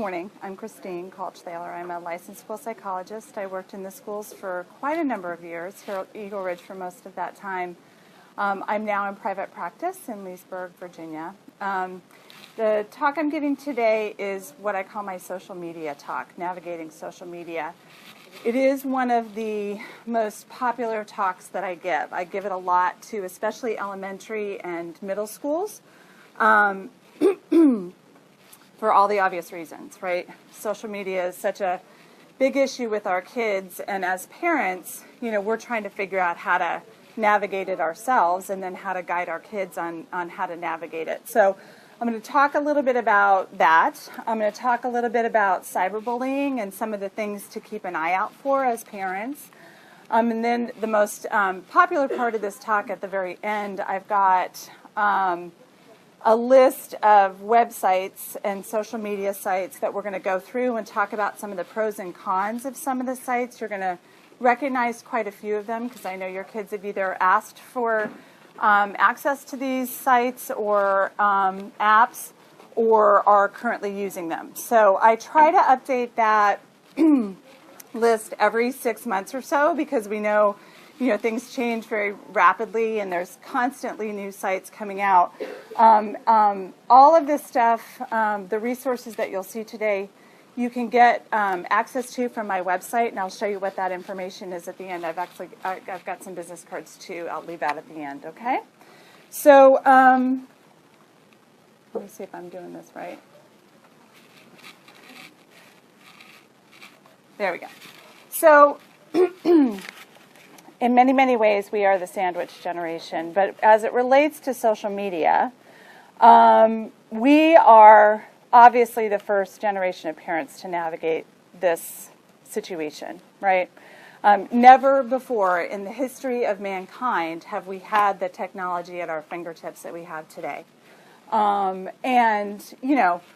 morning. I'm Christine Kalch-Thaler. I'm a licensed school psychologist. I worked in the schools for quite a number of years, here at Eagle Ridge for most of that time. I'm now in private practice in Leesburg, Virginia. The talk I'm giving today is what I call my social media talk, navigating social media. It is one of the most popular talks that I give. I give it a lot to especially elementary and middle schools. For all the obvious reasons, right? Social media is such a big issue with our kids, and as parents, we're trying to figure out how to navigate it ourselves and then how to guide our kids on how to navigate it. So I'm going to talk a little bit about that. I'm going to talk a little bit about cyberbullying and some of the things to keep an eye out for as parents. And then the most popular part of this talk at the very end, I've got a list of websites and social media sites that we're going to go through and talk about some of the pros and cons of some of the sites. You're going to recognize quite a few of them because I know your kids have either asked for access to these sites or apps or are currently using them. So I try to update that list every 6 months or so because we know things change very rapidly and there's constantly new sites coming out. All of this stuff, the resources that you'll see today, you can get access to from my website, and I'll show you what that information is at the end. I've got some business cards too. I'll leave that at the end, okay? So let me see if I'm doing this right. There we go. So in many, many ways, we are the sandwich generation. But as it relates to social media, we are obviously the first generation of parents to navigate this situation, right? Never before in the history of mankind have we had the technology at our fingertips that we have today. And,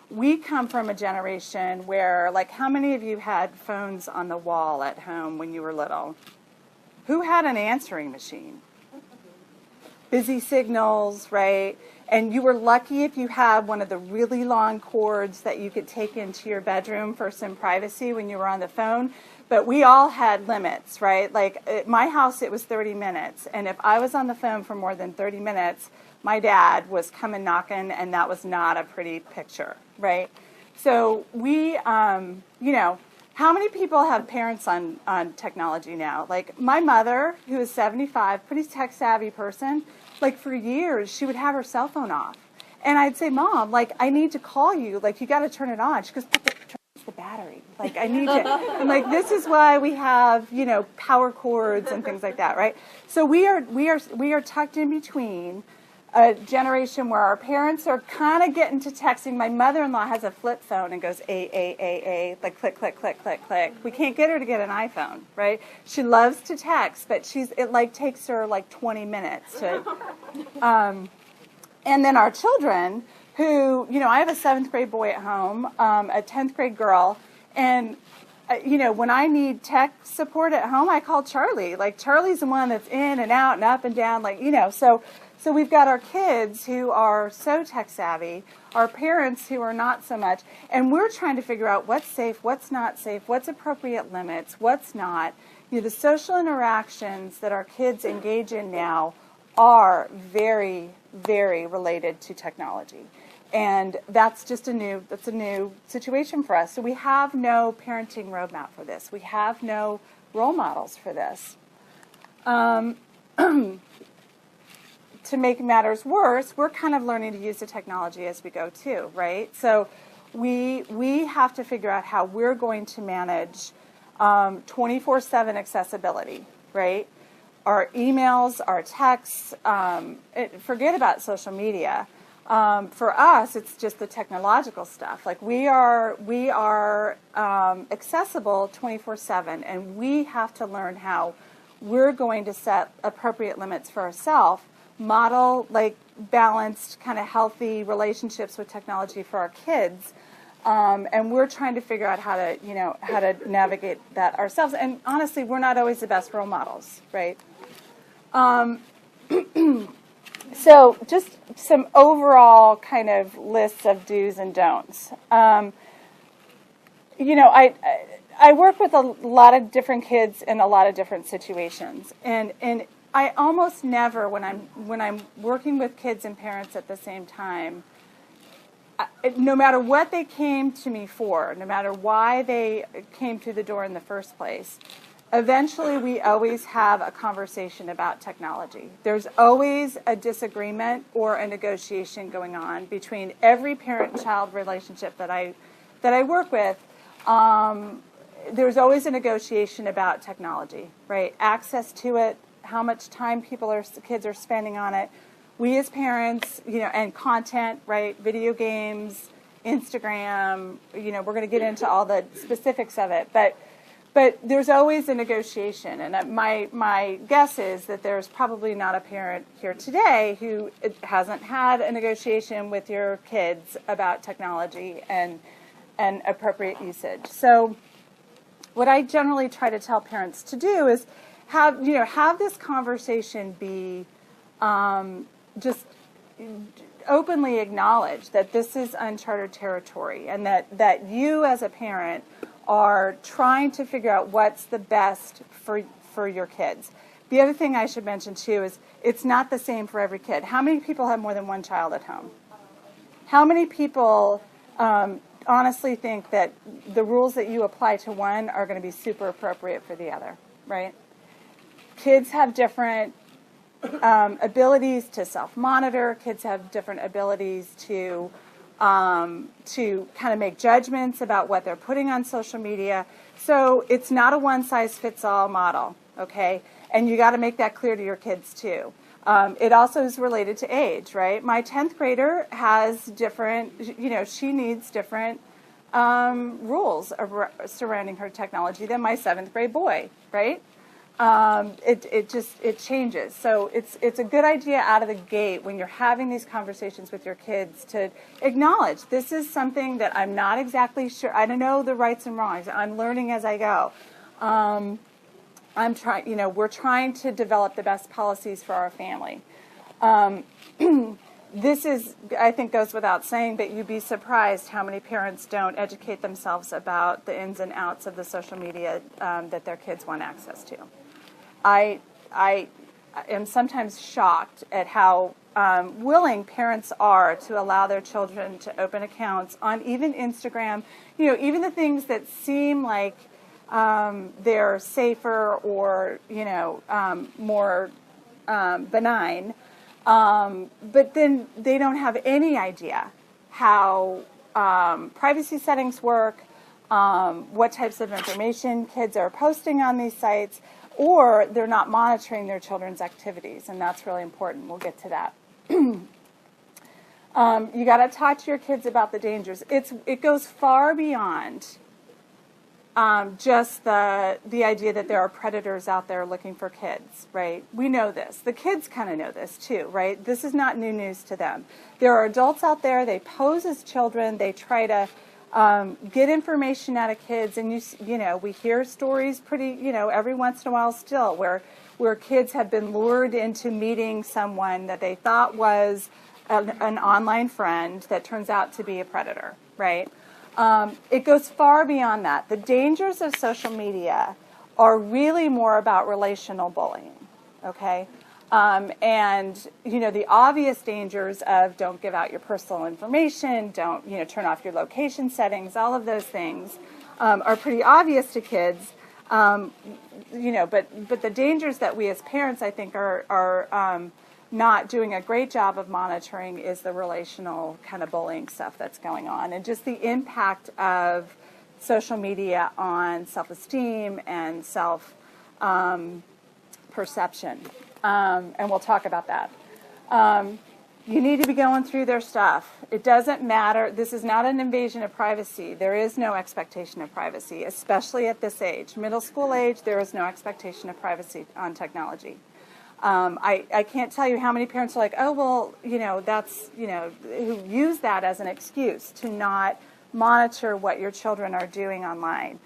we come from a generation where, how many of you had phones on the wall at home when you were little? Who had an answering machine? Busy signals, right? And you were lucky if you had one of the really long cords that you could take into your bedroom for some privacy when you were on the phone. But we all had limits, right? At my house, it was 30 minutes. And if I was on the phone for more than 30 minutes, my dad was coming knocking, and that was not a pretty picture, right? So we, how many people have parents on technology now? My mother, who is 75, pretty tech-savvy person, for years, she would have her cell phone off. And I'd say, Mom, I need to call you. You got to turn it on. She goes, turn off the battery. I need to. And, this is why we have, power cords and things like that, right? So we are tucked in between a generation where our parents are kind of getting to texting. My mother-in-law has a flip phone and goes a, click, click, click, click, click. We can't get her to get an iPhone, right? She loves to text, but it takes her 20 minutes to. And then our children, who I have a 7th grade boy at home, a 10th grade girl, and when I need tech support at home, I call Charlie. Charlie's the one that's in and out and up and down, So we've got our kids who are so tech savvy, our parents who are not so much, and we're trying to figure out what's safe, what's not safe, what's appropriate limits, what's not. The social interactions that our kids engage in now are very, very related to technology. And that's a new situation for us. So we have no parenting roadmap for this. We have no role models for this. To make matters worse, we're kind of learning to use the technology as we go too, right? So we have to figure out how we're going to manage 24/7 accessibility, right? Our emails, our texts, forget about social media. For us, it's just the technological stuff. We are accessible 24/7, and we have to learn how we're going to set appropriate limits for ourselves, model balanced, kind of healthy relationships with technology for our kids, and we're trying to figure out how to navigate that ourselves. And honestly, we're not always the best role models, right? So just some overall kind of lists of do's and don'ts. you know, I work with a lot of different kids in a lot of different situations, and I almost never, when I'm working with kids and parents at the same time, no matter what they came to me for, no matter why they came through the door in the first place, eventually we always have a conversation about technology. There's always a disagreement or a negotiation going on between every parent-child relationship that I work with. There's always a negotiation about technology, right? Access to it, how much time kids are spending on it. We as parents, you know, and content, right? Video games, Instagram, you know, we're going to get into all the specifics of it, but there's always a negotiation, and my guess is that there's probably not a parent here today who hasn't had a negotiation with your kids about technology and appropriate usage. So what I generally try to tell parents to do is have this conversation be just openly acknowledge that this is uncharted territory, and that you as a parent are trying to figure out what's the best for your kids. The other thing I should mention too is it's not the same for every kid. How many people have more than one child at home? How many people honestly think that the rules that you apply to one are going to be super appropriate for the other, right? Kids have different abilities to self-monitor. Kids have different abilities to kind of make judgments about what they're putting on social media. So it's not a one-size-fits-all model, okay? And you got to make that clear to your kids too. It also is related to age, right? My 10th grader has different, you know, she needs different rules surrounding her technology than my 7th grade boy, right? It changes. So it's a good idea out of the gate when you're having these conversations with your kids to acknowledge this is something that I'm not exactly sure. I don't know the rights and wrongs. I'm learning as I go. We're trying to develop the best policies for our family. This is, I think, goes without saying, but you'd be surprised how many parents don't educate themselves about the ins and outs of the social media that their kids want access to. I am sometimes shocked at how willing parents are to allow their children to open accounts on even Instagram, you know, even the things that seem like they're safer or, you know, more benign, but then they don't have any idea how privacy settings work, what types of information kids are posting on these sites, or they're not monitoring their children's activities, and that's really important. We'll get to that. You got to talk to your kids about the dangers. It goes far beyond just the idea that there are predators out there looking for kids, right? We know this. The kids kind of know this too, right? This is not new news to them. There are adults out there, they pose as children, they try to get information out of kids, and you know, we hear stories every once in a while still where kids have been lured into meeting someone that they thought was an online friend that turns out to be a predator, right? It goes far beyond that. The dangers of social media are really more about relational bullying, okay? And, you know, the obvious dangers of don't give out your personal information, don't, you know, turn off your location settings, all of those things are pretty obvious to kids, you know, but the dangers that we as parents, I think, are not doing a great job of monitoring is the relational kind of bullying stuff that's going on, and just the impact of social media on self-esteem and self-perception. And we'll talk about that. You need to be going through their stuff. It doesn't matter. This is not an invasion of privacy. There is no expectation of privacy, especially at this age. Middle school age, there is no expectation of privacy on technology. I can't tell you how many parents are like, oh, well, you know, that's, you know, who use that as an excuse to not monitor what your children are doing online.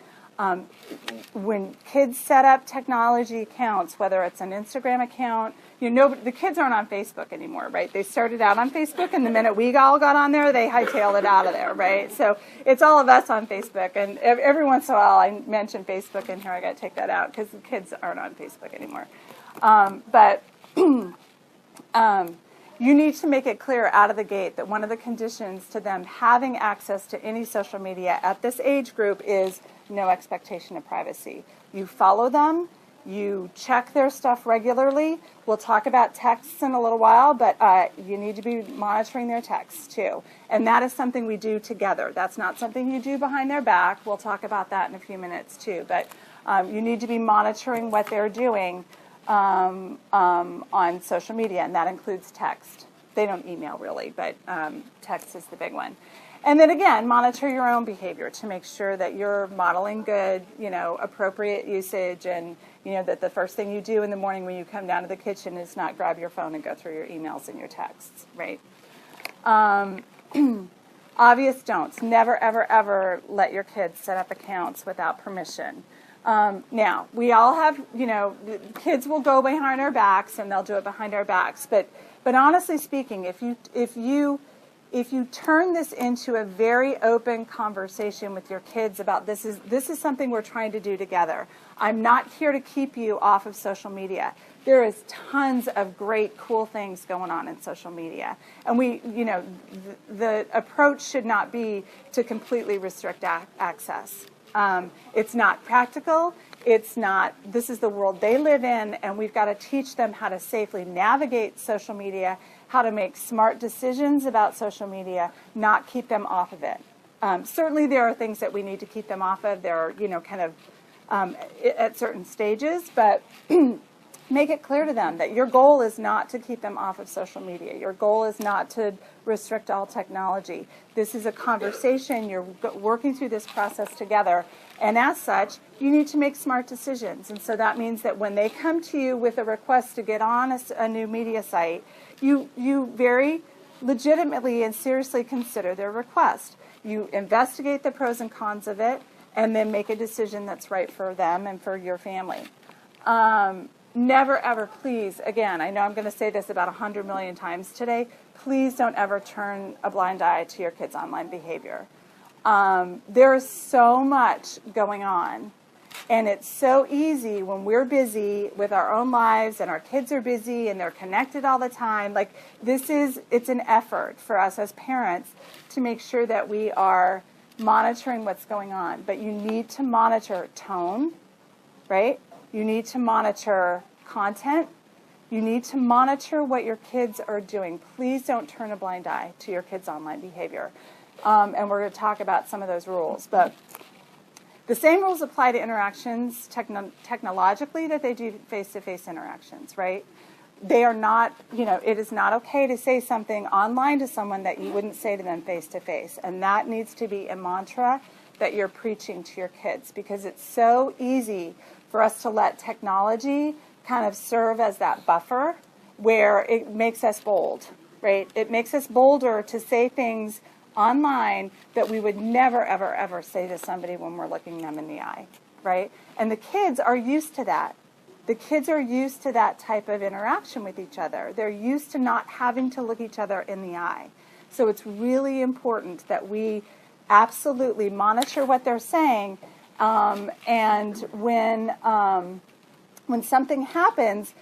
When kids set up technology accounts, whether it's an Instagram account, the kids aren't on Facebook anymore, right? They started out on Facebook, and the minute we all got on there, they hightailed it out of there, right? So it's all of us on Facebook, and every once in a while I mention Facebook in here. I got to take that out because the kids aren't on Facebook anymore. But you need to make it clear out of the gate that one of the conditions to them having access to any social media at this age group is no expectation of privacy. You follow them. You check their stuff regularly. We'll talk about texts in a little while, but you need to be monitoring their texts too. And that is something we do together. That's not something you do behind their back. We'll talk about that in a few minutes too. But you need to be monitoring what they're doing on social media, and that includes text. They don't email really, but text is the big one. And then again, monitor your own behavior to make sure that you're modeling good, appropriate usage, and that the first thing you do in the morning when you come down to the kitchen is not grab your phone and go through your emails and your texts, right? Obvious don'ts. Never, ever, ever let your kids set up accounts without permission. Now, we all have, kids will go behind our backs and they'll do it behind our backs. But honestly speaking, if you turn this into a very open conversation with your kids about this is something we're trying to do together. I'm not here to keep you off of social media. There is tons of great, cool things going on in social media. And the approach should not be to completely restrict access. It's not practical. This is the world they live in, and we've got to teach them how to safely navigate social media, how to make smart decisions about social media, not keep them off of it. Certainly there are things that we need to keep them off of. There are, at certain stages, but make it clear to them that your goal is not to keep them off of social media. Your goal is not to restrict all technology. This is a conversation. You're working through this process together. And as such, you need to make smart decisions. And so that means that when they come to you with a request to get on a new media site, you very legitimately and seriously consider their request. You investigate the pros and cons of it, and then make a decision that's right for them and for your family. Never, ever, please, again, I know I'm going to say this about 100 million times today, please don't ever turn a blind eye to your kids' online behavior. There is so much going on, and it's so easy when we're busy with our own lives and our kids are busy and they're connected all the time. Like, it's an effort for us as parents to make sure that we are monitoring what's going on. But you need to monitor tone, right? You need to monitor content. You need to monitor what your kids are doing. Please don't turn a blind eye to your kids' online behavior. And we're going to talk about some of those rules. But the same rules apply to interactions technologically that they do face-to-face interactions, right? They are not, it is not okay to say something online to someone that you wouldn't say to them face-to-face. And that needs to be a mantra that you're preaching to your kids, because it's so easy for us to let technology kind of serve as that buffer where it makes us bold, right? It makes us bolder to say things online that we would never, ever, ever say to somebody when we're looking them in the eye, right? And the kids are used to that. The kids are used to that type of interaction with each other. They're used to not having to look each other in the eye. So it's really important that we absolutely monitor what they're saying, and when something happens,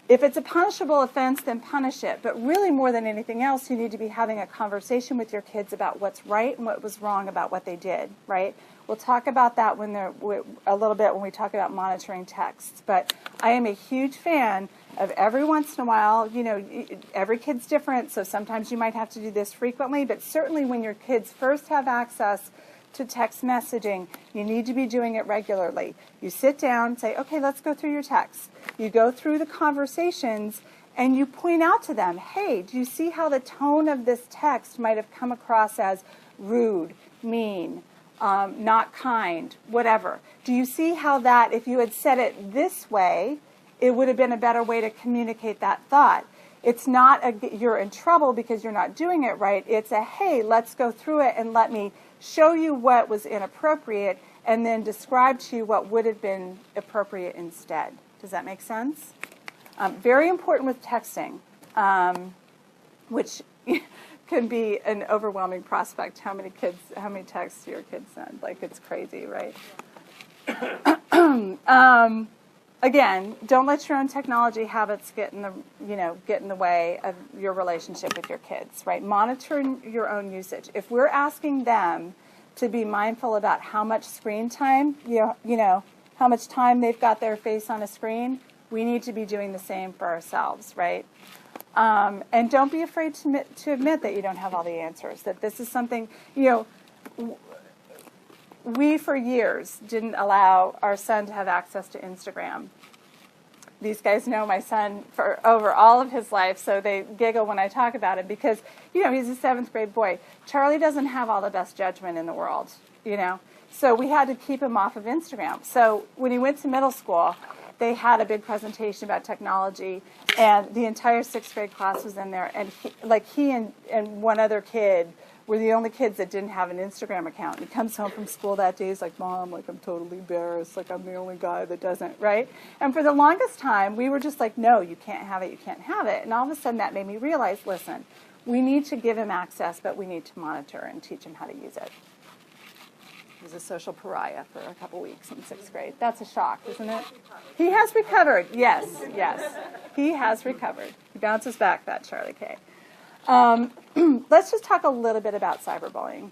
if it's a punishable offense, then punish it. But really, more than anything else, you need to be having a conversation with your kids about what's right and what was wrong about what they did, right? We'll talk about that a little bit when we talk about monitoring texts. But I am a huge fan of every once in a while, every kid's different, so sometimes you might have to do this frequently, but certainly when your kids first have access to text messaging, you need to be doing it regularly. You sit down, say, okay, let's go through your texts. You go through the conversations, and you point out to them, hey, do you see how the tone of this text might have come across as rude, mean, not kind, whatever? Do you see how that, if you had said it this way, it would have been a better way to communicate that thought? It's not you're in trouble because you're not doing it right. It's hey, let's go through it and let me show you what was inappropriate, and then describe to you what would have been appropriate instead. Does that make sense? Very important with texting, which can be an overwhelming prospect. How many texts do your kids send? Like, it's crazy, right? Again, don't let your own technology habits get in the way of your relationship with your kids, right? Monitor your own usage. If we're asking them to be mindful about how much screen time, how much time they've got their face on a screen, we need to be doing the same for ourselves, right? And don't be afraid to admit that you don't have all the answers, that this is something, we for years didn't allow our son to have access to Instagram. These guys know my son for over all of his life, so they giggle when I talk about it because, he's a 7th grade boy. Charlie doesn't have all the best judgment in the world, So we had to keep him off of Instagram. So when he went to middle school, they had a big presentation about technology, and the entire 6th grade class was in there, and he and one other kid were the only kids that didn't have an Instagram account. He comes home from school that day, he's like, Mom, I'm totally embarrassed, I'm the only guy that doesn't, right? And for the longest time, we were just like, no, you can't have it, you can't have it. And all of a sudden that made me realize, listen, we need to give him access, but we need to monitor and teach him how to use it. He was a social pariah for a couple weeks in 6th grade. That's a shock, isn't it? He has recovered, yes. He has recovered. He bounces back, that Charlie K. Let's just talk a little bit about cyberbullying.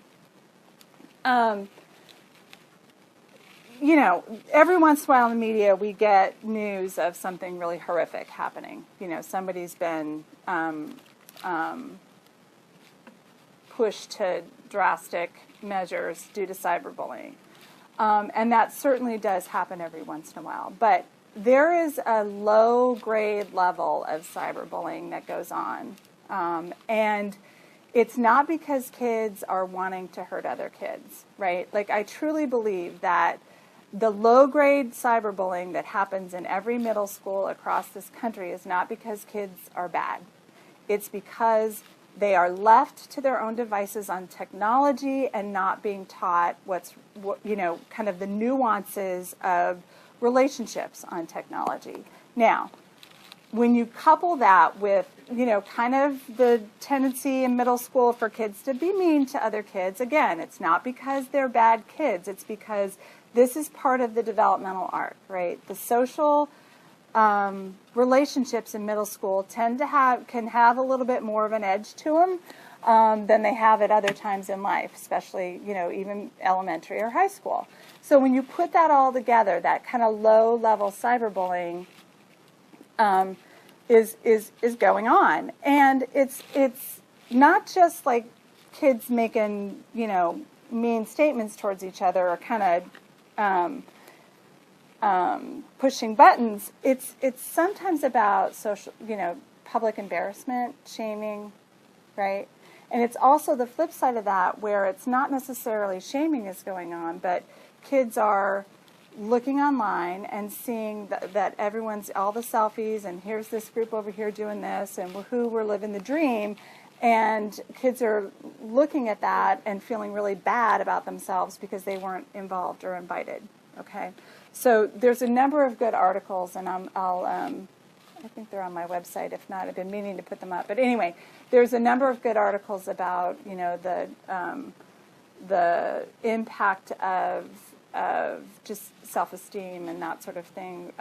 Every once in a while in the media we get news of something really horrific happening. Somebody's been pushed to drastic measures due to cyberbullying. And that certainly does happen every once in a while. But there is a low-grade level of cyberbullying that goes on. And it's not because kids are wanting to hurt other kids, right? I truly believe that the low-grade cyberbullying that happens in every middle school across this country is not because kids are bad. It's because they are left to their own devices on technology and not being taught kind of the nuances of relationships on technology. Now, when you couple that with, kind of the tendency in middle school for kids to be mean to other kids, again, it's not because they're bad kids. It's because this is part of the developmental arc, right? The social relationships in middle school can have a little bit more of an edge to them than they have at other times in life, especially, even elementary or high school. So when you put that all together, that kind of low-level cyberbullying is going on, and it's not just like kids making mean statements towards each other or kind of pushing buttons. It's sometimes about social, public embarrassment, shaming, right? And it's also the flip side of that, where it's not necessarily shaming is going on, but kids are looking online and seeing that everyone's, all the selfies, and here's this group over here doing this, and we're living the dream, and kids are looking at that and feeling really bad about themselves because they weren't involved or invited, okay? So there's a number of good articles, and I think they're on my website. If not, I've been meaning to put them up. But anyway, there's a number of good articles about, the impact of just self-esteem and that sort of thing.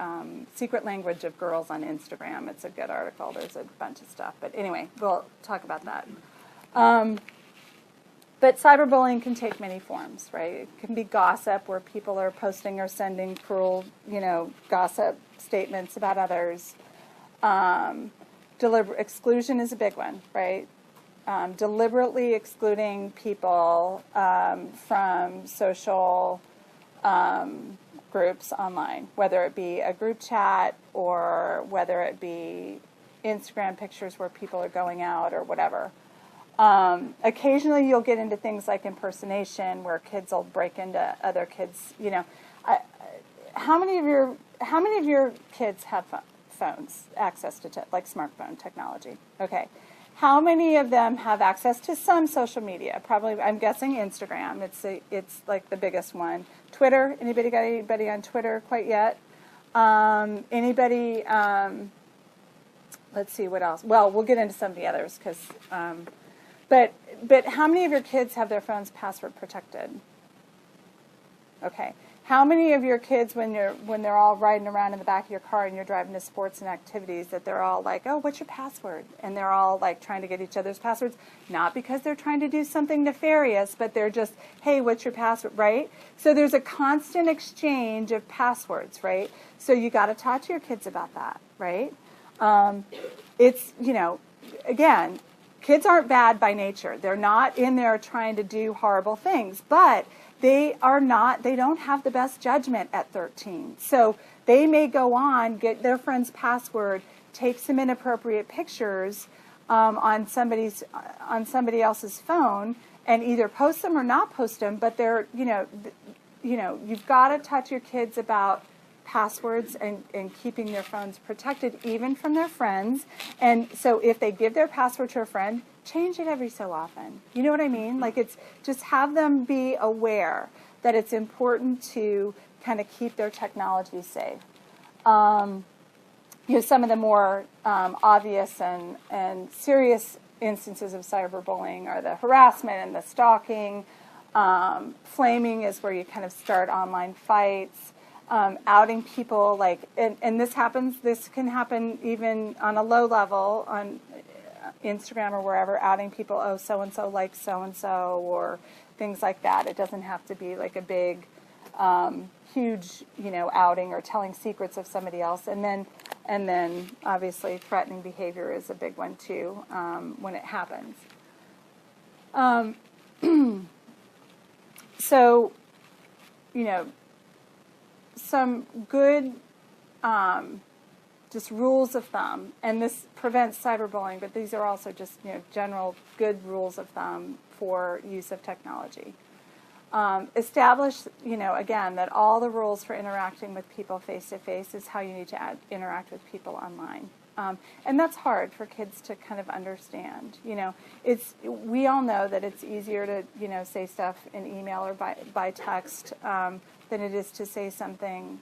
Secret Language of Girls on Instagram. It's a good article. There's a bunch of stuff. But anyway, we'll talk about that. But cyberbullying can take many forms, right? It can be gossip, where people are posting or sending cruel, gossip statements about others. Exclusion is a big one, right? Deliberately excluding people from social groups online, whether it be a group chat or whether it be Instagram pictures where people are going out or whatever. Occasionally you'll get into things like impersonation, where kids will break into other kids. How many of your kids have phones, access to smartphone technology? Okay. How many of them have access to some social media? Probably, I'm guessing Instagram. It's like the biggest one. Twitter, anybody got anybody on Twitter quite yet? Anybody, let's see what else. Well, we'll get into some of the others, because, but how many of your kids have their phones password protected? Okay. How many of your kids, when they're all riding around in the back of your car and you're driving to sports and activities, that they're all like, oh, what's your password? And they're all like trying to get each other's passwords, not because they're trying to do something nefarious, but they're just, hey, what's your password, right? So there's a constant exchange of passwords, right? So you got to talk to your kids about that, right? It's, again, kids aren't bad by nature. They're not in there trying to do horrible things, but they don't have the best judgment at 13. So they may go on, get their friend's password, take some inappropriate pictures on somebody else's phone, and either post them or not post them. But they're, you've got to touch your kids about passwords and keeping their phones protected, even from their friends. And so if they give their password to a friend, change it every so often. You know what I mean? Like, it's just have them be aware that it's important to kind of keep their technology safe. Some of the more obvious and serious instances of cyberbullying are the harassment and the stalking. Flaming is where you kind of start online fights. Outing people, and this can happen even on a low level on Instagram or wherever, outing people, oh, so-and-so likes so-and-so, or things like that. It doesn't have to be like a big, huge, outing or telling secrets of somebody else. And then obviously threatening behavior is a big one too, when it happens. So, some good just rules of thumb, and this prevents cyberbullying, but these are also just general good rules of thumb for use of technology. Establish, again, that all the rules for interacting with people face-to-face is how you need to interact with people online. And that's hard for kids to kind of understand. We all know that it's easier to say stuff in email or by text than it is to say something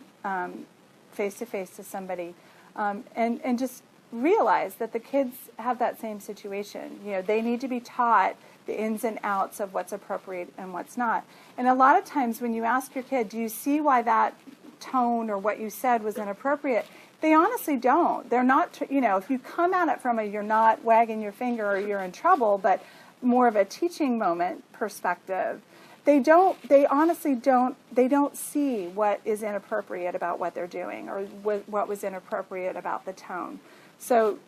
face-to-face to somebody. And just realize that the kids have that same situation. They need to be taught the ins and outs of what's appropriate and what's not. And a lot of times when you ask your kid, do you see why that tone or what you said was inappropriate? They honestly don't. They're not, if you come at it from you're not wagging your finger or you're in trouble, but more of a teaching moment perspective, they honestly don't see what is inappropriate about what they're doing or what was inappropriate about the tone. So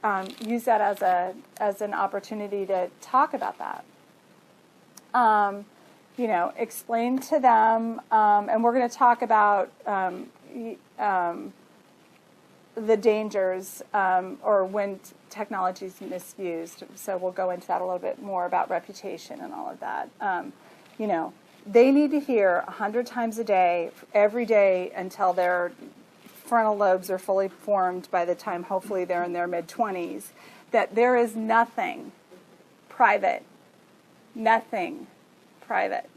use that as an opportunity to talk about that. Explain to them, and we're going to talk about the dangers or when technology is misused. So we'll go into that a little bit more about reputation and all of that. They need to hear 100 times a day, every day, until their frontal lobes are fully formed by the time, hopefully, they're in their mid-20s, that there is nothing private. Nothing private.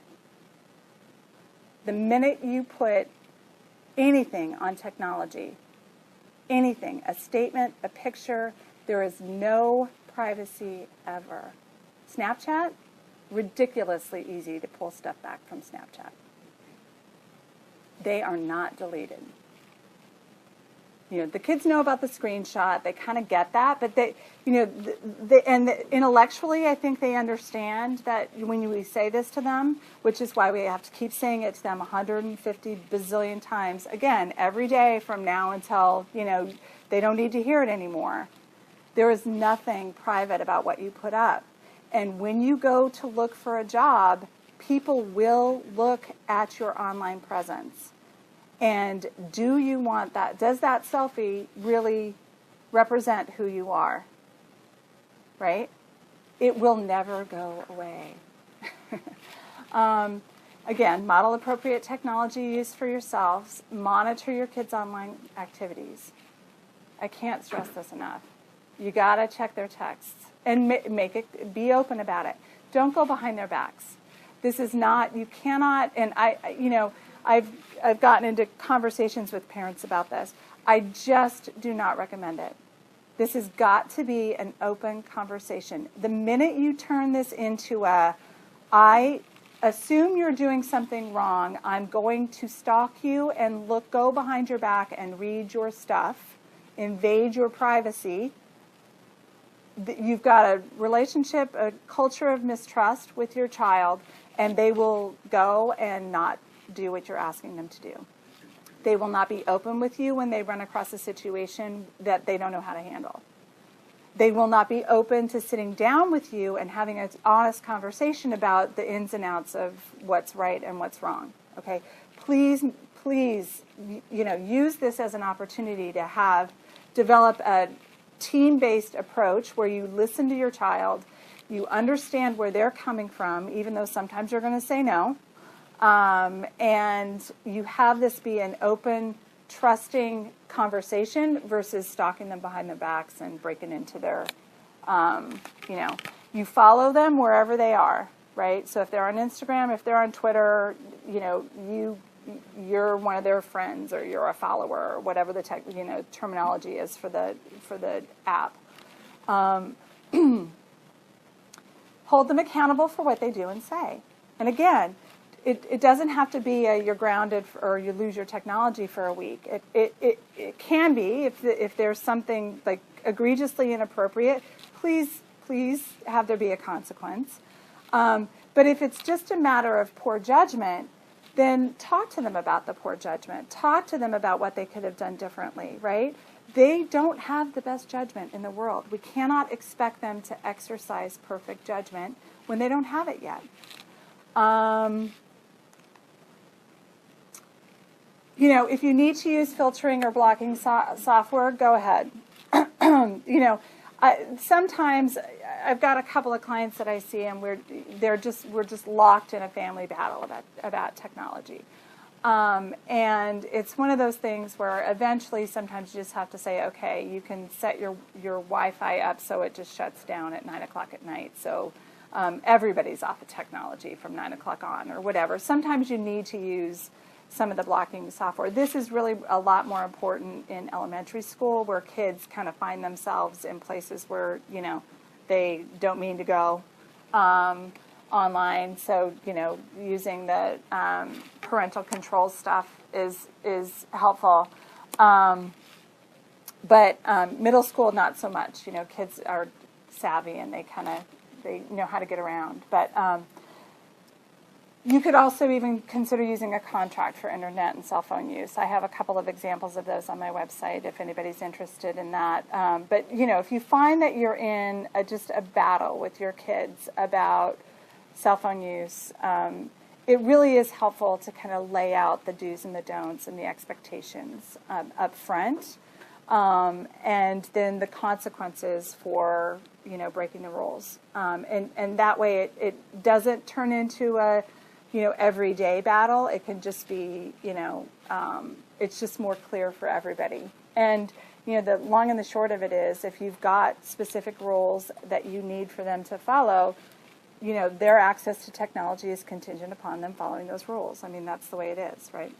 The minute you put anything on technology, anything, a statement, a picture, there is no privacy ever. Snapchat? Ridiculously easy to pull stuff back from Snapchat. They are not deleted. The kids know about the screenshot. They kind of get that, but intellectually, I think they understand that when we say this to them, which is why we have to keep saying it to them 150 bazillion times, again, every day from now until, they don't need to hear it anymore. There is nothing private about what you put up. And when you go to look for a job, people will look at your online presence. And do you want that? Does that selfie really represent who you are? Right? It will never go away. Again, model appropriate technology used for yourselves. Monitor your kids' online activities. I can't stress this enough. You got to check their texts and be open about it. Don't go behind their backs. This is not, you cannot, and I I've gotten into conversations with parents about this. I just do not recommend it. This has got to be an open conversation. The minute you turn this into I assume you're doing something wrong, I'm going to stalk you and go behind your back and read your stuff, invade your privacy. You've got a relationship, a culture of mistrust with your child, and they will go and not do what you're asking them to do. They will not be open with you when they run across a situation that they don't know how to handle. They will not be open to sitting down with you and having an honest conversation about the ins and outs of what's right and what's wrong. Okay? Please, use this as an opportunity to develop a team-based approach where you listen to your child, you understand where they're coming from, even though sometimes you're going to say no. And you have this be an open, trusting conversation versus stalking them behind their backs and breaking into their, you follow them wherever they are, right? So if they're on Instagram, if they're on Twitter, you're one of their friends or you're a follower or whatever the terminology is for the app. Hold them accountable for what they do and say. And again, it doesn't have to be you're grounded or you lose your technology for a week. It can be if there's something like egregiously inappropriate. Please have there be a consequence. But if it's just a matter of poor judgment, then talk to them about the poor judgment. Talk to them about what they could have done differently, right? They don't have the best judgment in the world. We cannot expect them to exercise perfect judgment when they don't have it yet. If you need to use filtering or blocking software, go ahead. Sometimes I've got a couple of clients that I see, and we're just locked in a family battle about technology. And it's one of those things where eventually sometimes you just have to say, okay, you can set your Wi-Fi up so it just shuts down at 9 o'clock at night. So everybody's off of technology from 9 o'clock on or whatever. Sometimes you need to use some of the blocking software. This is really a lot more important in elementary school where kids kind of find themselves in places where, they don't mean to go online. So, using the parental control stuff is helpful. But middle school, not so much. Kids are savvy and they know how to get around. But you could also even consider using a contract for internet and cell phone use. I have a couple of examples of those on my website if anybody's interested in that. But, if you find that you're in just a battle with your kids about cell phone use, it really is helpful to kind of lay out the do's and the don'ts and the expectations up front. And then the consequences for, breaking the rules. And that way it doesn't turn into a everyday battle. It can just be, it's just more clear for everybody. And, the long and the short of it is if you've got specific rules that you need for them to follow, their access to technology is contingent upon them following those rules. I mean, that's the way it is, right?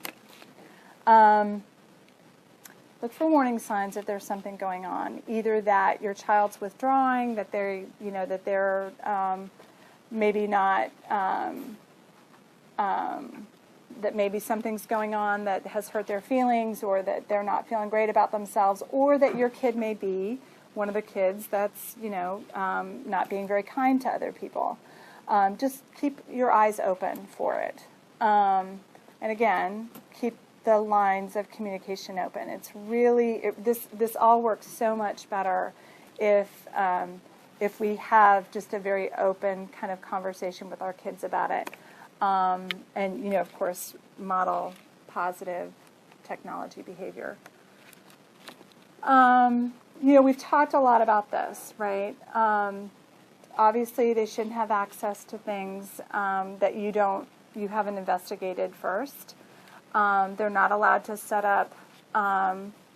Look for warning signs if there's something going on. Either that your child's withdrawing, that they're, maybe not... that maybe something's going on that has hurt their feelings or that they're not feeling great about themselves, or that your kid may be one of the kids that's, not being very kind to other people. Just keep your eyes open for it. And again, keep the lines of communication open. It's really, this all works so much better if we have just a very open kind of conversation with our kids about it. And, of course, model positive technology behavior. We've talked a lot about this, right? Obviously, they shouldn't have access to things that you haven't investigated first. They're not allowed to set up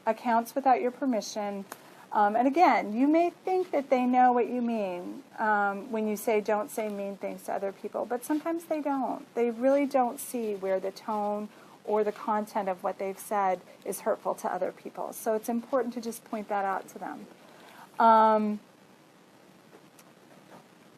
accounts without your permission. And again, you may think that they know what you mean when you say don't say mean things to other people, but sometimes they don't. They really don't see where the tone or the content of what they've said is hurtful to other people. So it's important to just point that out to them.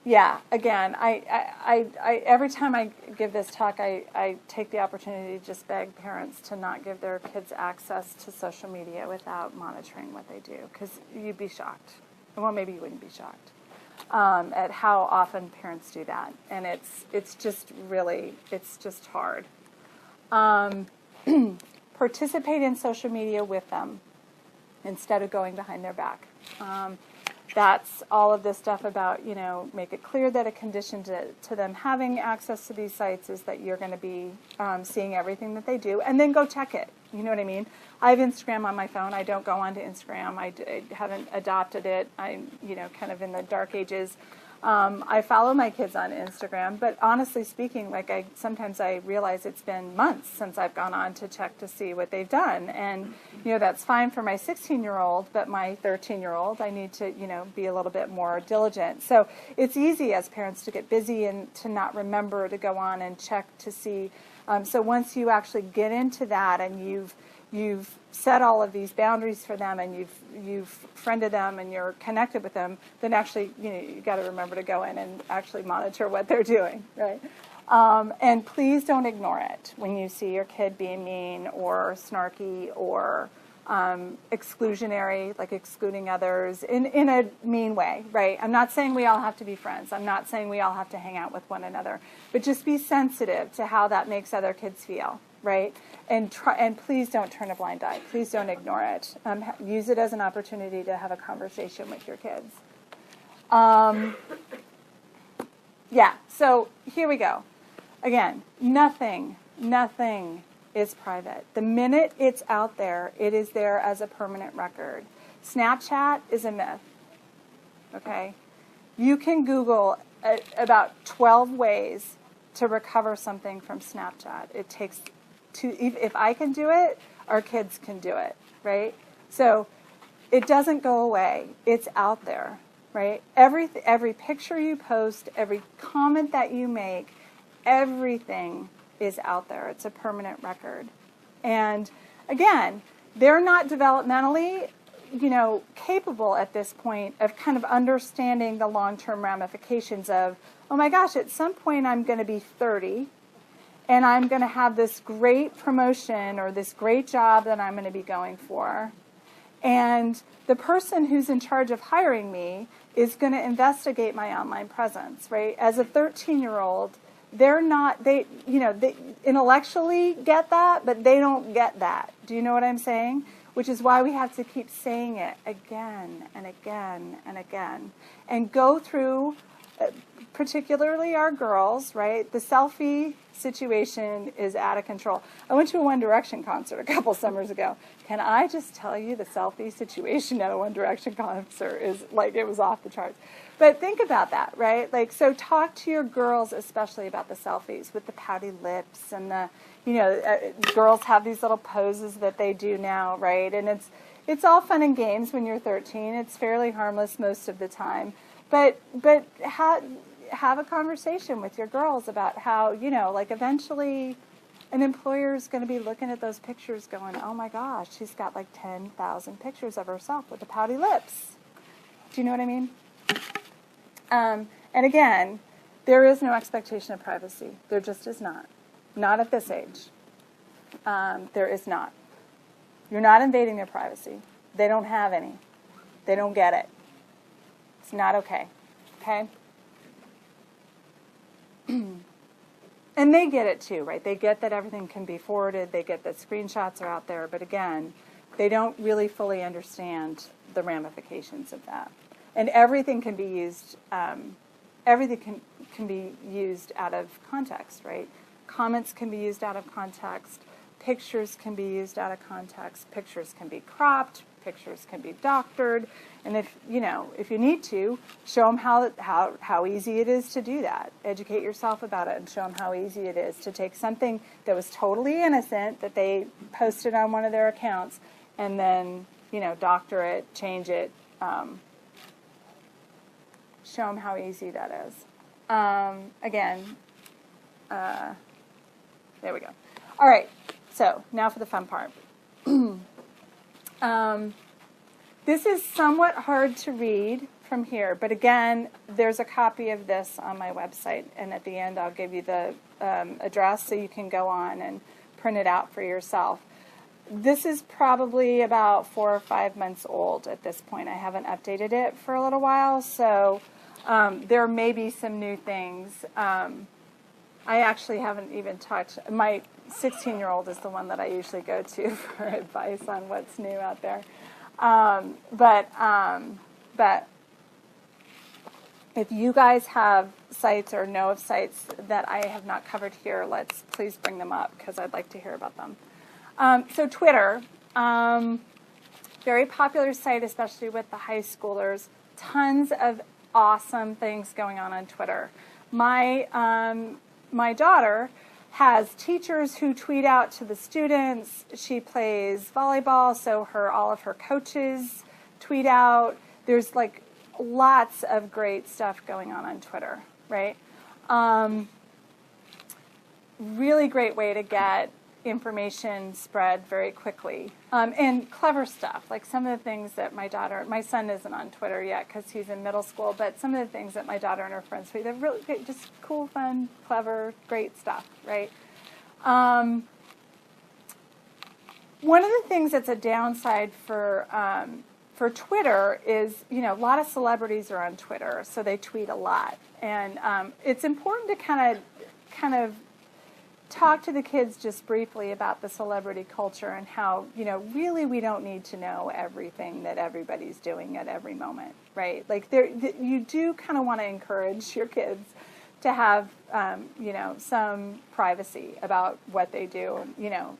Yeah, again, I every time I give this talk, I take the opportunity to just beg parents to not give their kids access to social media without monitoring what they do, because you'd be shocked. Well, maybe you wouldn't be shocked at how often parents do that, and it's just really, it's just hard. Participate in social media with them instead of going behind their back. That's all of this stuff about, make it clear that a condition to them having access to these sites is that you're going to be seeing everything that they do, and then go check it. You know what I mean? I have Instagram on my phone. I don't go onto Instagram. I haven't adopted it. I'm, kind of in the dark ages. I follow my kids on Instagram, but honestly speaking, sometimes I realize it's been months since I've gone on to check to see what they've done. And, that's fine for my 16-year-old, but my 13-year-old, I need to, be a little bit more diligent. So it's easy as parents to get busy and to not remember to go on and check to see. So once you actually get into that and you've set all of these boundaries for them and you've friended them and you're connected with them, then actually, you got to remember to go in and actually monitor what they're doing, right? And please don't ignore it when you see your kid being mean or snarky or exclusionary, like excluding others in a mean way, right? I'm not saying we all have to be friends. I'm not saying we all have to hang out with one another, but just be sensitive to how that makes other kids feel, right? And please don't turn a blind eye. Please don't ignore it. Use it as an opportunity to have a conversation with your kids. Yeah, so here we go. Again, nothing is private. The minute it's out there, it is there as a permanent record. Snapchat is a myth, okay? You can Google about 12 ways to recover something from Snapchat. It takes if I can do it, our kids can do it, right? So it doesn't go away. It's out there, right? Every picture you post, every comment that you make, everything is out there. It's a permanent record. And again, they're not developmentally, capable at this point of kind of understanding the long-term ramifications of, oh my gosh, at some point I'm going to be 30 and I'm going to have this great promotion or this great job that I'm going to be going for. And the person who's in charge of hiring me is going to investigate my online presence, right? As a 13-year-old, they intellectually get that, but they don't get that. Do you know what I'm saying? Which is why we have to keep saying it again and again and again. And go through, particularly our girls, right? The selfie situation is out of control. I went to a One Direction concert a couple summers ago. Can I just tell you the selfie situation at a One Direction concert is it was off the charts. But think about that, right? So talk to your girls especially about the selfies with the pouty lips and the, girls have these little poses that they do now, right? And it's all fun and games when you're 13. It's fairly harmless most of the time. But have a conversation with your girls about how, eventually an employer is going to be looking at those pictures going, oh my gosh, she's got 10,000 pictures of herself with the pouty lips. Do you know what I mean? And again, there is no expectation of privacy. There just is not. Not at this age. There is not. You're not invading their privacy. They don't have any. They don't get it. It's not okay. Okay? And they get it too, right? They get that everything can be forwarded. They get that screenshots are out there. But again, they don't really fully understand the ramifications of that. And everything can be used. Everything can be used out of context, right? Comments can be used out of context. Pictures can be used out of context. Pictures can be cropped. Pictures can be doctored. And if you need to, show them how easy it is to do that. Educate yourself about it and show them how easy it is to take something that was totally innocent that they posted on one of their accounts and then, doctor it, change it, show them how easy that is. Again, there we go. All right. So now for the fun part. This is somewhat hard to read from here, but again, there's a copy of this on my website, and at the end I'll give you the address so you can go on and print it out for yourself. This is probably about 4 or 5 months old at this point. I haven't updated it for a little while, so there may be some new things. I actually haven't even touched. My 16-year-old is the one that I usually go to for advice on what's new out there. But if you guys have sites or know of sites that I have not covered here, let's please bring them up because I'd like to hear about them. So Twitter, very popular site, especially with the high schoolers. Tons of awesome things going on Twitter. My daughter has teachers who tweet out to the students. She plays volleyball, so all of her coaches tweet out. There's like lots of great stuff going on Twitter, right? Really great way to get information spread very quickly. And clever stuff, like some of the things that my son isn't on Twitter yet because he's in middle school, but some of the things that my daughter and her friends tweet, they're really great, just cool, fun, clever, great stuff, right? One of the things that's a downside for Twitter is, a lot of celebrities are on Twitter, so they tweet a lot. And it's important to kind of talk to the kids just briefly about the celebrity culture and how, really we don't need to know everything that everybody's doing at every moment, right? Like you do kind of want to encourage your kids to have, some privacy about what they do.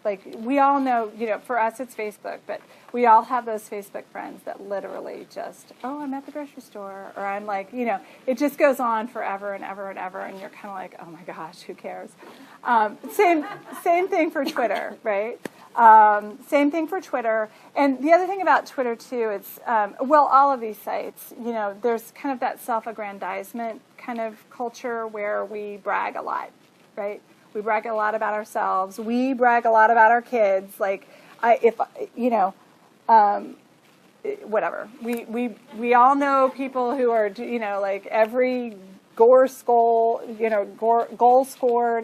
Like we all know, for us it's Facebook, but we all have those Facebook friends that literally just, I'm at the grocery store, or I'm like, it just goes on forever and ever and ever, and you're kind of like, oh my gosh, who cares? Same thing for Twitter, right? Same thing for Twitter. And the other thing about Twitter, too, it's, all of these sites, there's kind of that self-aggrandizement kind of culture where we brag a lot, right? We brag a lot about ourselves. We brag a lot about our kids. Like, whatever. We all know people who are, like every goal scored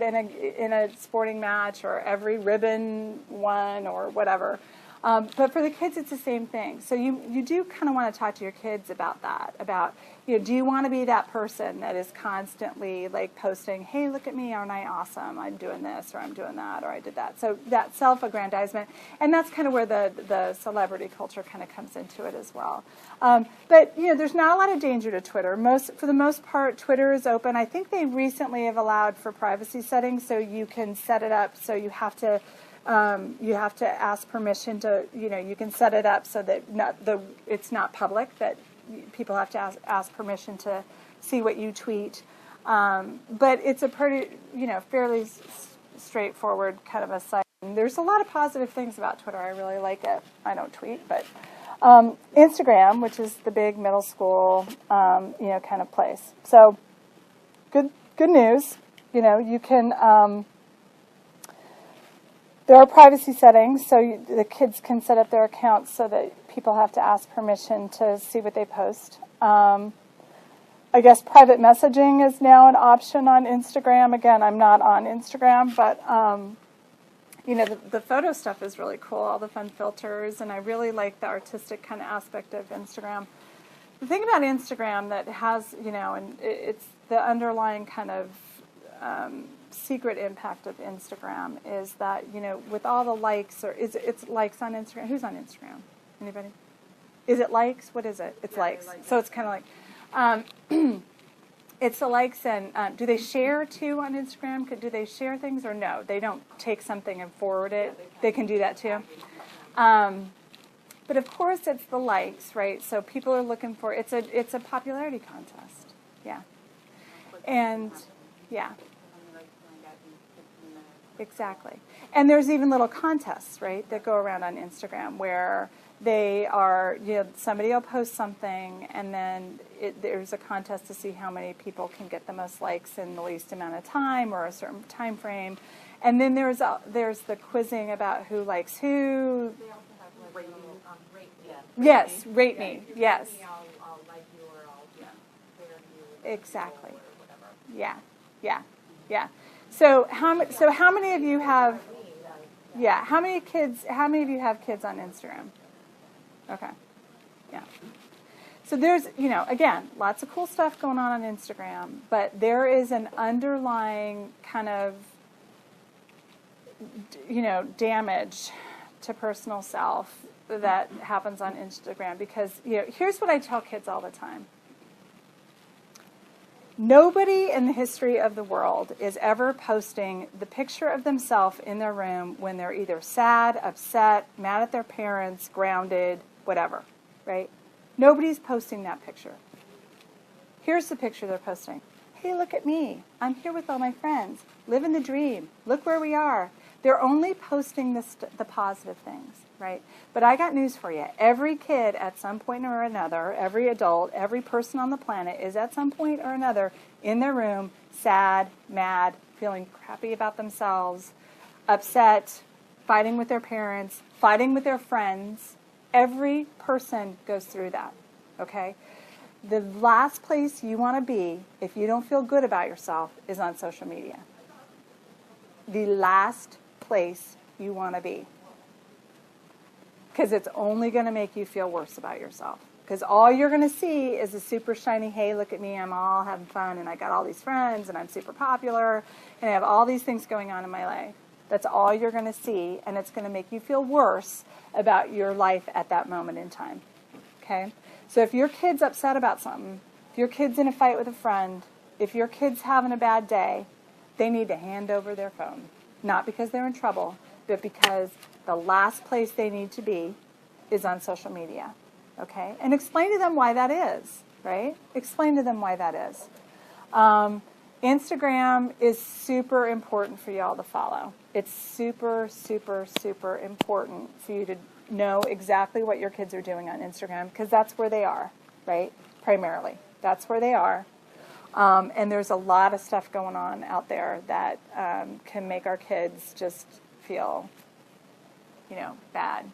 in a sporting match, or every ribbon won, or whatever. But for the kids, it's the same thing. So you do kind of want to talk to your kids about that. About, do you want to be that person that is constantly like posting, hey, look at me, aren't I awesome? I'm doing this, or I'm doing that, or I did that. So that self-aggrandizement, and that's kind of where the celebrity culture kind of comes into it as well. But there's not a lot of danger to Twitter. For the most part, Twitter is open. I think they recently have allowed for privacy settings, so you can set it up so you have to ask permission to, you can set it up so that it's not public, that people have to ask permission to see what you tweet. But it's a pretty, fairly straightforward kind of a site. And there's a lot of positive things about Twitter. I really like it. I don't tweet, but Instagram, which is the big middle school, kind of place. So good news. You can. There are privacy settings, so the kids can set up their accounts so that people have to ask permission to see what they post. I guess private messaging is now an option on Instagram. Again, I'm not on Instagram, but the photo stuff is really cool, all the fun filters, and I really like the artistic kind of aspect of Instagram. The thing about Instagram that has, and it's the underlying kind of secret impact of Instagram is that, with all the likes, or it's likes on Instagram. Who's on Instagram? Anybody? Is it likes? What is it? It's likes. So it's kind of like, it's the likes, and do they share too on Instagram? Do they share things, or no? They don't take something and forward it. They can do that too. But of course, it's the likes, right? So people are looking for it's a popularity contest. Yeah. And yeah. Exactly. And there's even little contests, right, that go around on Instagram where they are, somebody will post something, and then there's a contest to see how many people can get the most likes in the least amount of time, or a certain time frame. And then there's the quizzing about who likes who. They also have like rate me. Yes, rate me. Yes. Rate me, I'll like you or I'll share you. Exactly. Or whatever. Yeah. Yeah. Yeah. So how many of you have? Yeah. How many of you have kids on Instagram? Okay. Yeah. So there's, again, lots of cool stuff going on Instagram, but there is an underlying kind of, damage to personal self that happens on Instagram because, here's what I tell kids all the time. Nobody in the history of the world is ever posting the picture of themselves in their room when they're either sad, upset, mad at their parents, grounded, whatever, right? Nobody's posting that picture. Here's the picture they're posting. Hey, look at me. I'm here with all my friends. Living the dream. Look where we are. They're only posting the positive things, right? But I got news for you. Every kid at some point or another, every adult, every person on the planet is at some point or another in their room, sad, mad, feeling crappy about themselves, upset, fighting with their parents, fighting with their friends. Every person goes through that, okay? The last place you want to be if you don't feel good about yourself is on social media. The last place you want to be. Because it's only going to make you feel worse about yourself. Because all you're going to see is a super shiny, hey, look at me, I'm all having fun, and I got all these friends, and I'm super popular, and I have all these things going on in my life. That's all you're going to see, and it's going to make you feel worse about your life at that moment in time. Okay? So if your kid's upset about something, if your kid's in a fight with a friend, if your kid's having a bad day, they need to hand over their phone. Not because they're in trouble, but because the last place they need to be is on social media. Okay? And explain to them why that is, right? Explain to them why that is. Instagram is super important for y'all to follow. It's super, super, super important for you to know exactly what your kids are doing on Instagram because that's where they are, right? Primarily. That's where they are. And there's a lot of stuff going on out there that can make our kids just feel, bad.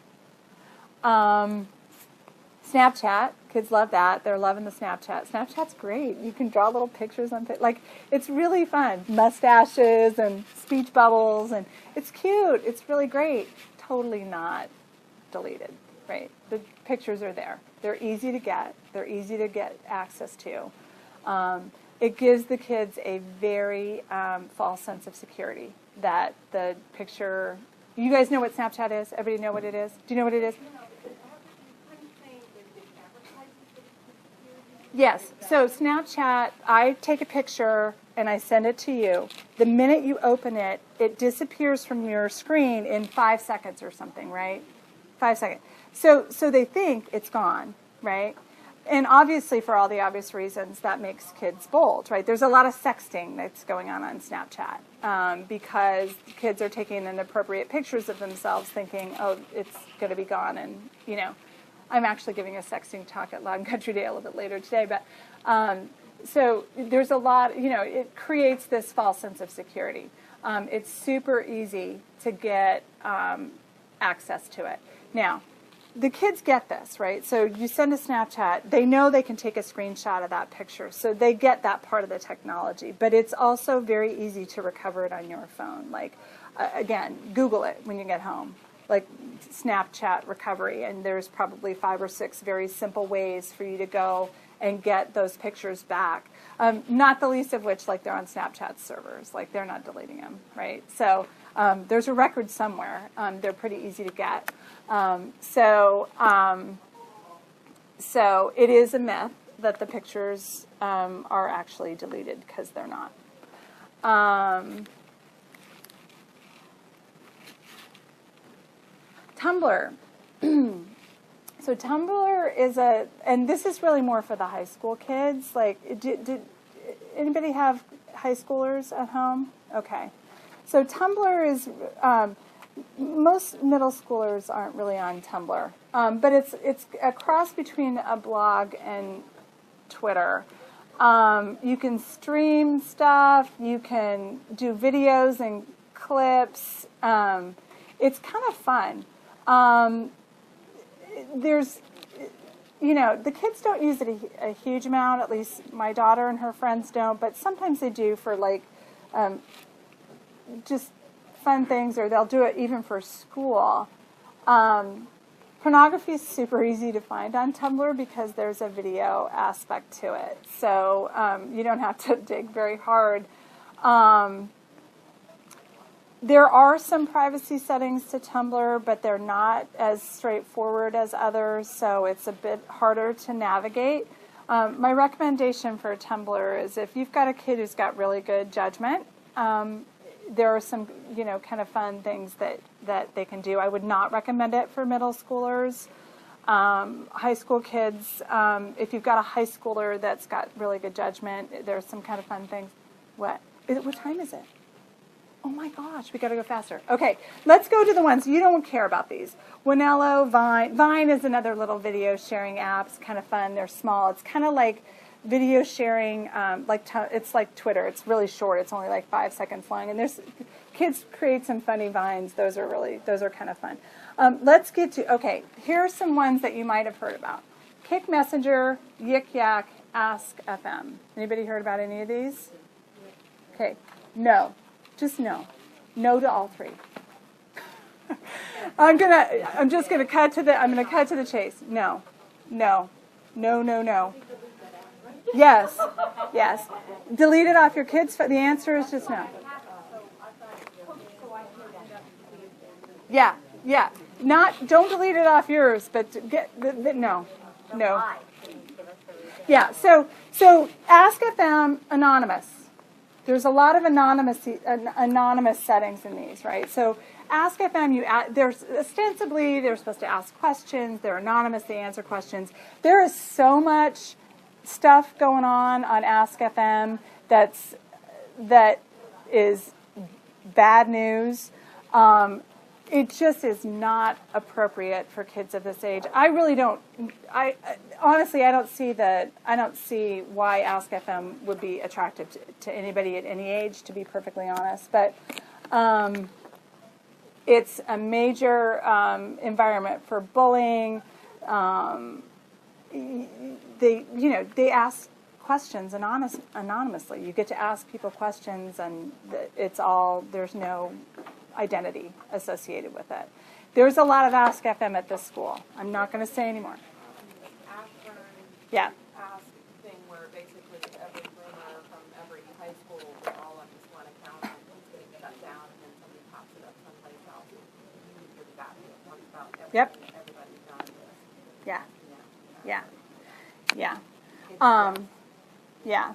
Snapchat, kids love that. They're loving the Snapchat. Snapchat's great. You can draw little pictures on it's really fun. Mustaches and speech bubbles, and it's cute. It's really great. Totally not deleted, right? The pictures are there. They're easy to get. They're easy to get access to. It gives the kids a very false sense of security that the picture. You guys know what Snapchat is? Everybody know what it is? Do you know what it is? Yes. So Snapchat, I take a picture and I send it to you. The minute you open it, it disappears from your screen in 5 seconds or something, right? 5 seconds. So they think it's gone, right? And obviously, for all the obvious reasons, that makes kids bold, right? There's a lot of sexting that's going on Snapchat because kids are taking inappropriate pictures of themselves thinking, oh, it's going to be gone. And, I'm actually giving a sexting talk at Loud and Country Day a little bit later today. But so there's a lot, it creates this false sense of security. It's super easy to get access to it. Now, the kids get this, right? So you send a Snapchat, they know they can take a screenshot of that picture, so they get that part of the technology. But it's also very easy to recover it on your phone. Again, Google it when you get home, Snapchat recovery, and there's probably 5 or 6 very simple ways for you to go and get those pictures back. Not the least of which, they're on Snapchat servers, they're not deleting them, right? So there's a record somewhere. They're pretty easy to get. So it is a myth that the pictures are actually deleted because they're not. Tumblr. So Tumblr is and this is really more for the high school kids. Did anybody have high schoolers at home? Okay. So Tumblr is, most middle schoolers aren't really on Tumblr, but it's a cross between a blog and Twitter. You can stream stuff, you can do videos and clips. It's kind of fun. There's, the kids don't use it a huge amount. At least my daughter and her friends don't. But sometimes they do for like just fun things, or they'll do it even for school. Pornography is super easy to find on Tumblr because there's a video aspect to it. So you don't have to dig very hard. There are some privacy settings to Tumblr, but they're not as straightforward as others, so it's a bit harder to navigate. My recommendation for Tumblr is if you've got a kid who's got really good judgment, there are some, kind of fun things that they can do. I would not recommend it for middle schoolers. High school kids, if you've got a high schooler that's got really good judgment, there's some kind of fun things. What time is it? Oh my gosh, we got to go faster. Okay, let's go to the ones. You don't care about these. Winello, Vine. Vine is another little video sharing app. It's kind of fun. They're small. It's kind of like video sharing, it's like Twitter. It's really short. It's only like 5 seconds long. And there's kids create some funny vines. Those are kind of fun. Let's get to, okay, here are some ones that you might have heard about. Kik Messenger, Yik Yak, Ask FM. Anybody heard about any of these? Okay, no. Just no. No to all three. I'm gonna cut to the chase. No. No. No, no, no. Yes. Yes. Delete it off your kids. The answer is just no. Yeah. Yeah. Don't delete it off yours, but no. No. Yeah. So Ask FM anonymous. There's a lot of anonymous settings in these, right? So Ask FM, they're supposed to ask questions. They're anonymous. They answer questions. There is so much stuff going on Ask FM that is bad news. It just is not appropriate for kids of this age. I really don't. Honestly, I don't see why Ask FM would be attractive to anybody at any age, to be perfectly honest. But it's a major environment for bullying. They ask questions anonymously. You get to ask people questions, and there's no identity associated with it. There's a lot of Ask FM at this school. I'm not going to say anymore. Ashburn Yeah. Ask thing where basically every rumor from every high school is all on this one account and it's getting shut down, and then somebody pops it up someplace else. You're that it talks about Yep. everybody's done this. Yeah. Yeah. Yeah.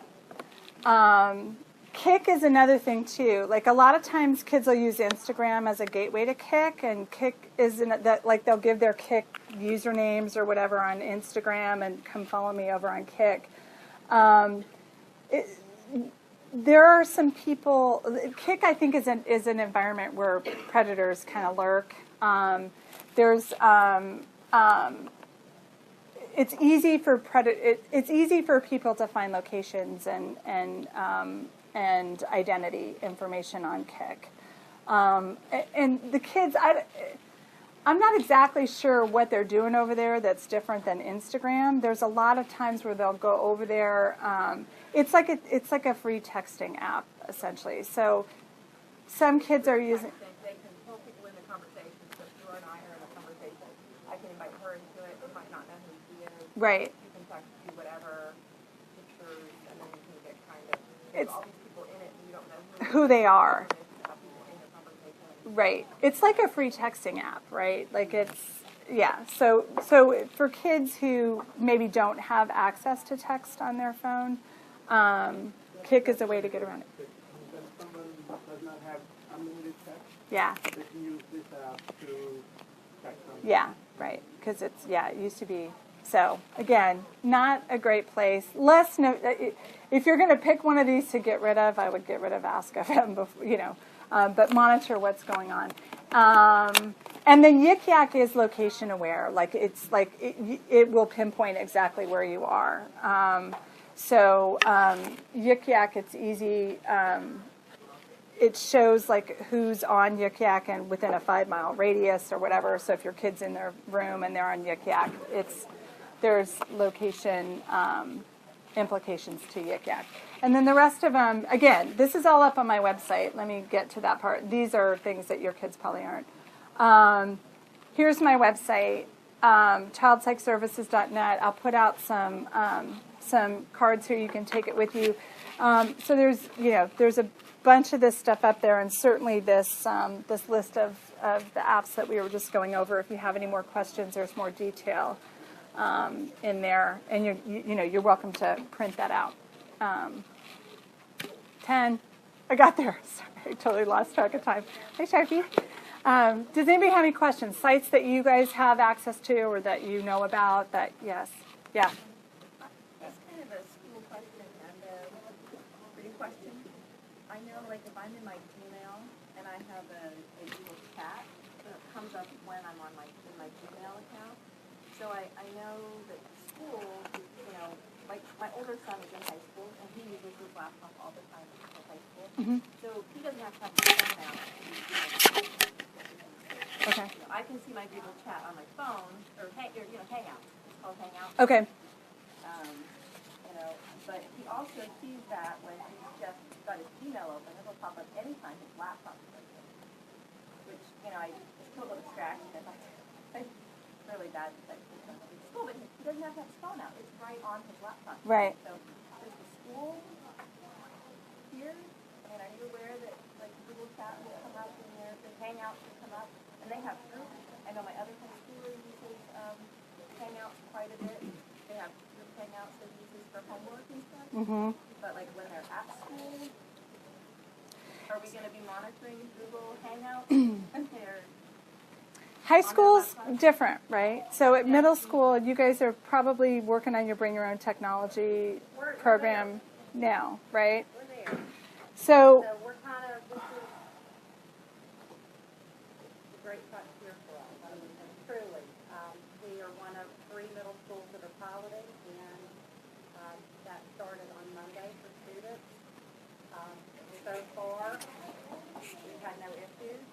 Kik is another thing too. Like a lot of times, kids will use Instagram as a gateway to Kik, and Kik they'll give their Kik usernames or whatever on Instagram and come follow me over on Kik. There are some people. Kik, I think, is an environment where predators kind of lurk. It's easy for people to find locations and identity information on Kik. And the kids, I'm not exactly sure what they're doing over there that's different than Instagram. There's a lot of times where they'll go over there. It's like a free texting app, essentially. So some kids are using. They can pull people in the conversation. So if you and I are in a conversation, I can invite her into it. You might not know who she is. Right. You can text you whatever pictures, and then you can get kind of It's all these people in it, and you don't know who they are. people in the conversation. Right. It's like a free texting app, right? Like so for kids who maybe don't have access to text on their phone, Kik is a way to get around it. When someone does not have unlimited text, Yeah. they can use this app to text them. Yeah, right. Because it used to be. So, again, not a great place. If you're going to pick one of these to get rid of, I would get rid of Ask FM, but monitor what's going on. And then Yik Yak is location aware. It will pinpoint exactly where you are. Yik Yak, it's easy. it shows like who's on Yik Yak and within a 5-mile radius or whatever. So if your kid's in their room and they're on Yik Yak, there's location implications to Yik Yak. And then the rest of them, again, this is all up on my website. Let me get to that part. These are things that your kids probably aren't. Here's my website, childpsychservices.net. I'll put out some cards here. You can take it with you. So there's a bunch of this stuff up there, and certainly this list of the apps that we were just going over. If you have any more questions, there's more detail in there, and you're welcome to print that out. 10. I got there. Sorry, I totally lost track of time. Hi, Sharpie. Does anybody have any questions? Sites that you guys have access to or that you know about? Yes. Yeah. That's kind of a school question and a pretty question. I know, like, if I'm in my Gmail and I have a Google chat, it comes up when I'm in my Gmail account. So I know that school, like my older son is in high school and he uses his laptop all the time in high school. Mm-hmm. So he doesn't have to have his phone out. Okay. I can see my Google chat on my phone or Hangouts. It's called Hangouts. Okay. But he also sees that when he's just got his email open, it'll pop up anytime his laptop is open. Which, it's a total distraction. It's really bad because it's school, but he doesn't have to have his phone out. It's right on his laptop. Right. So does the school here, are you aware that like Google Chat will come up and the Hangouts will come up? And they have groups. I know my other high schooler uses Hangouts quite a bit. They have group Hangouts that uses for homework and stuff. Mm-hmm. But like when they're at school, are we going to be monitoring Google Hangouts? High school's different, right? So at middle school, you guys are probably working on your Bring Your Own Technology program now, right? We're there. So We're kind of, this is a great frontier for us. I mean, and truly, we are one of 3 middle schools that are piloting, and that started on Monday for students. So far, we've had no issues.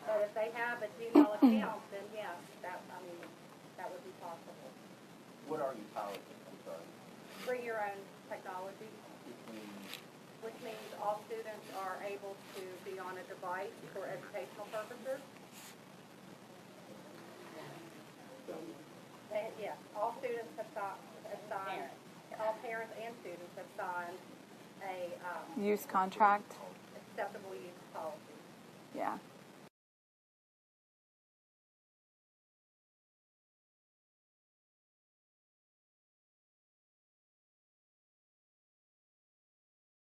But if they have a Gmail account, then yes, that would be possible. What are you piloting? I'm sorry. Bring your own technology, which means all students are able to be on a device for educational purposes. Yes, all students have signed, all parents and students have signed a use contract. acceptable use policy. Yeah.